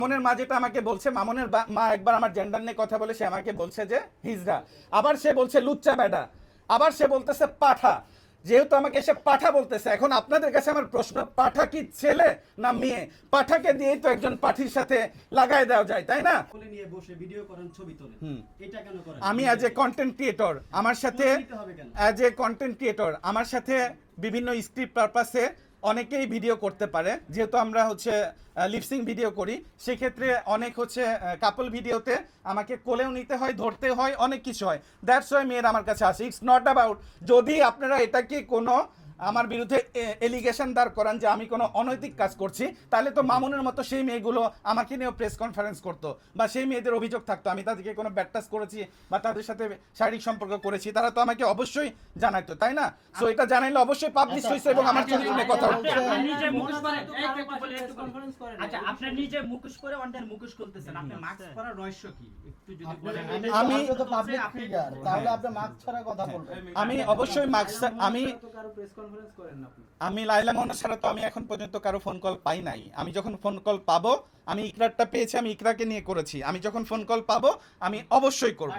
মামুনের মা যেটা আমাকে বলছে, মামুনের মা একবার আমার জেন্ডার নিয়ে কথা বলে সে আমাকে বলছে যে হিজড়া, আবার সে বলছে লুচ্চা বেডা, আবার সে বলতেছে পাঠা। যেহেতু আমাকে সে পাঠা বলতেছে, এখন আপনাদের কাছে আমার প্রশ্ন, পাঠা কি ছেলে না মেয়ে? পাঠাকে দিয়েই তো একজন পাঠির সাথে লাগাই দেওয়া যায়, তাই না? নিয়ে বসে ভিডিও করেন, ছবি তোলেন, এটা কেন করেন? আমি অ্যাজ এ কন্টেন্ট ক্রিয়েটর আমার সাথে বিভিন্ন স্ক্রিপ্ট পারপাসে অনেকেই ভিডিও করতে পারে। যেহেতু আমরা লিপসিং ভিডিও করি, সেক্ষেত্রে অনেক কাপল ভিডিওতে আমাকে কোলেও নিতে হয়, ধরতে হয়, অনেক কিছু হয়। দ্যাটস ওয়াই মেয়েরা আমার কাছে আসে। ইটস নট অ্যাবাউট যদি আপনারা এটাকে কোনো আমার বিরুদ্ধে এলিগেশন দাঁড় করান যে আমি কোনো অনৈতিক কাজ করছি, তাহলে তো মামুনের মতো সেই মেয়েগুলো আমাকে নিয়েও প্রেস কনফারেন্স করতো, বা সেই মেয়েদের অভিযোগ থাকতো আমি তাদেরকে কোনো ব্যাড টাচ করেছি বা তাদের সাথে শারীরিক সম্পর্ক করেছি, তারা তো আমাকে অবশ্যই জানাইতো, তাই না? সো এটা জানাইলে অবশ্যই পাবলিশ হয়েছে এবং আমার চরিত্র নিয়ে কথা হচ্ছে। আচ্ছা, আপনি নিজে মুখোশ করে অন্যের মুখোশ খুলতেছেন, আপনি মাস্ক পরার রহস্য কি একটু যদি বলেন? আমি তো পাবলিক ফিগার, তাহলে আপনি মাস্ক ছাড়া কথা বলবেন। আমি অবশ্যই মাস্ক, আমি লাইলা মোহনা ছাড়া তো আমি এখন পর্যন্ত কারো ফোন কল পাই নাই। আমি যখন ফোন কল পাবো, আমি ইকরারটা পেয়েছি, আমি ইকরাকে নিয়ে করেছি, আমি যখন ফোন কল পাবো আমি অবশ্যই করব।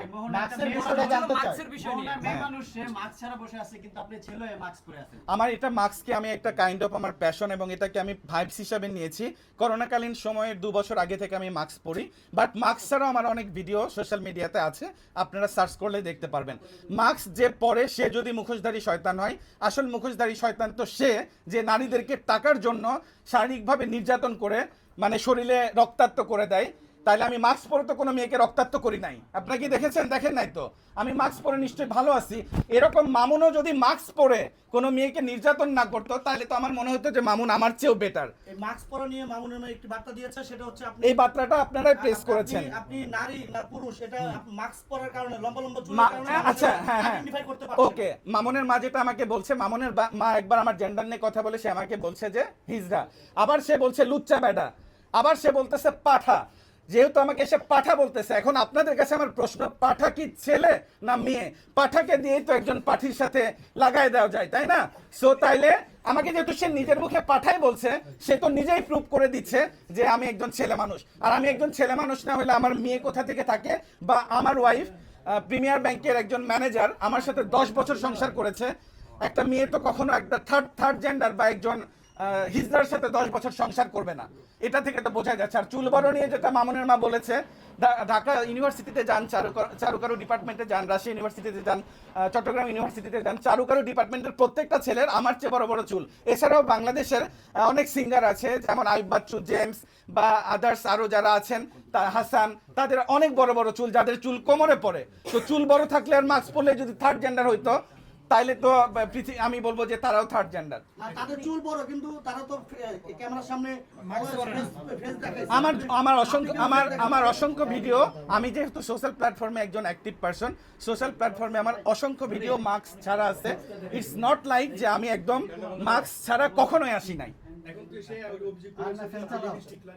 আমার এটা মাস্ককে আমি একটা কাইন্ড অফ আমার প্যাশন এবং এটাকে আমি ভাইবস হিসাবে নিয়েছি। করোনাকালীন সময়ের 2 বছর আগে থেকে আমি মাস্ক পরি, বাট মাস্ক ছাড়াও আমার অনেক ভিডিও সোশ্যাল মিডিয়াতে আছে, আপনারা সার্চ করলে দেখতে পারবেন। মাস্ক যে পরে সে যদি মুখোশধারী শয়তান হয়, আসল মুখোশধারী শয়তান তো সে যে নারীদেরকে টাকার জন্য শারীরিকভাবে নির্যাতন করে, মানে শরীরে রক্তাক্ত করে দেয়। তাইলে আমি মাস্ক পরে তো কোনো মেয়েকে রক্তাক্ত করি নাই। আপনারা কি দেখেছেন? দেখেন নাই তো। আমি মাস্ক পরে নিশ্চয়ই ভালো আছি। এরকম মামুনও যদি মাস্ক পরে কোনো মেয়েকে নির্যাতন না করতো, তাহলে তো আমার মনে হতো যে মামুন আমার চেয়েও বেটার। এই মাস্ক পরা নিয়ে মামুনের মেয়ে একটি বার্তা দিয়েছে, সেটা হচ্ছে আপনি এই বার্তাটা আপনারাই প্রেস করেছেন। আপনি নারী না পুরুষ, এটা মাস্ক পরার কারণে, লম্বা লম্বা চুলের কারণে আচ্ছা, হ্যাঁ, আইডেন্টিফাই করতে পারছেন। ওকে, মামুনের মা যেটা আমাকে বলছে, মামুনের মা একবার আমার জেন্ডার নিয়ে কথা বলে সে আমাকে বলছে যে হিজড়া, আবার সে বলছে লুচ্চা বেডা, আবার সে বলতেছে পাঠা। যেহেতু আমাকে সে পাঠা বলতেছে, এখন আপনাদের কাছে আমার প্রশ্ন, পাঠা কি ছেলে না মেয়ে? পাঠাকে দিয়েই তো একজন পাঠির সাথে লাগাই দেওয়া যায়, তাই না? সো তাইলে আমাকে যেহেতু সে নিজের মুখে পাঠাই বলছে, সে তো নিজেই প্রুভ করে দিচ্ছে যে আমি একজন ছেলে মানুষ। আর আমি একজন ছেলে মানুষ না হলে আমার মেয়ে কোথা থেকে থাকে? বা আমার ওয়াইফ প্রিমিয়ার ব্যাংকের একজন ম্যানেজার, আমার সাথে 10 বছর সংসার করেছে। একটা মেয়ে তো কখনো একটা থার্ড জেন্ডার বা একজন হিজড়ার সাথে 10 বছর সংসার করবে না, এটা থেকে তো বোঝা যাচ্ছে। আর চুল বড় নিয়ে যেটা মামুনের মা বলেছে, ঢাকা ইউনিভার্সিটিতে যান, চারুকারু ডিপার্টমেন্টে যান, রাজশাহী ইউনিভার্সিটিতে যান, চট্টগ্রাম ইউনিভার্সিটিতে যান, চারুকারু ডিপার্টমেন্টের প্রত্যেকটা ছেলের আমার চেয়ে বড় বড় চুল। এছাড়াও বাংলাদেশের অনেক সিঙ্গার আছে, যেমন আইব বাচ্চু, জেমস বা আদার্স আরও যারা আছেন, হাসান, তাদের অনেক বড় বড় চুল, যাদের চুল কোমরে পড়ে। তো চুল বড় থাকলে আর মাস্ক পরলে যদি থার্ড জেন্ডার হইতো, তাইলে তো আমি বলবো যে তারাও থার্ড জেন্ডার। তাদের চুল বড়, কিন্তু তারা তো ক্যামেরার সামনে আমার অসংখ্য ভিডিও, আমি যেহেতু সোশ্যাল প্ল্যাটফর্মে একজন অ্যাক্টিভ পারসন, সোশ্যাল প্ল্যাটফর্মে আমার অসংখ্য ভিডিও মাস্ক ছাড়া আছে। ইটস নট লাইক যে আমি একদম মাস্ক ছাড়া কখনোই আসি নাই।